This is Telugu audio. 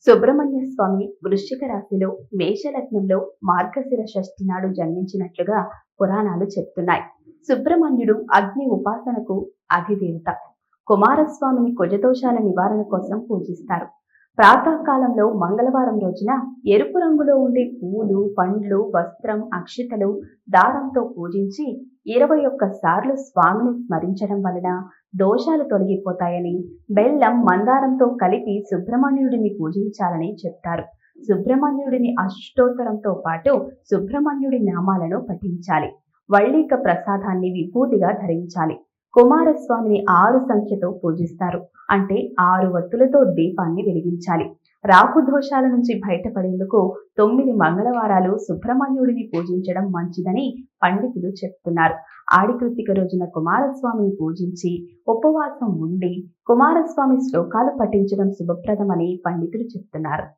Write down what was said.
సుబ్రహ్మణ్య స్వామి వృశ్చిక రాశిలో మేషలగ్నంలో మార్గశిర షష్ఠి నాడు జన్మించినట్లుగా పురాణాలు చెప్తున్నాయి. సుబ్రహ్మణ్యుడు అగ్ని ఉపాసనకు అధిదేవత. కుమారస్వామిని కుజదోషాల నివారణ కోసం పూజిస్తారు. ప్రాతకాలంలో మంగళవారం రోజున ఎరుపు రంగులో ఉండే పువ్వులు, పండ్లు, వస్త్రం, అక్షితలు, దారంతో పూజించి 21 సార్లు స్వామిని స్మరించడం వలన దోషాలు తొలగిపోతాయని, బెల్లం, మందారంతో కలిపి సుబ్రహ్మణ్యుడిని పూజించాలని చెప్తారు. సుబ్రహ్మణ్యుడిని అష్టోత్తరంతో పాటు సుబ్రహ్మణ్యుడి నామాలను పఠించాలి. వళ్ళీక ప్రసాదాన్ని విభూతిగా ధరించాలి. కుమారస్వామిని 6 సంఖ్యతో పూజిస్తారు. అంటే 6 వత్తులతో దీపాన్ని వెలిగించాలి. రాహు దోషాల నుంచి బయటపడేందుకు 9 మంగళవారాలు సుబ్రహ్మణ్యుడిని పూజించడం మంచిదని పండితులు చెప్తున్నారు. ఆడికృతిక రోజున కుమారస్వామిని పూజించి ఉపవాసం ఉండి కుమారస్వామి శ్లోకాలు పఠించడం శుభప్రదమని పండితులు చెప్తున్నారు.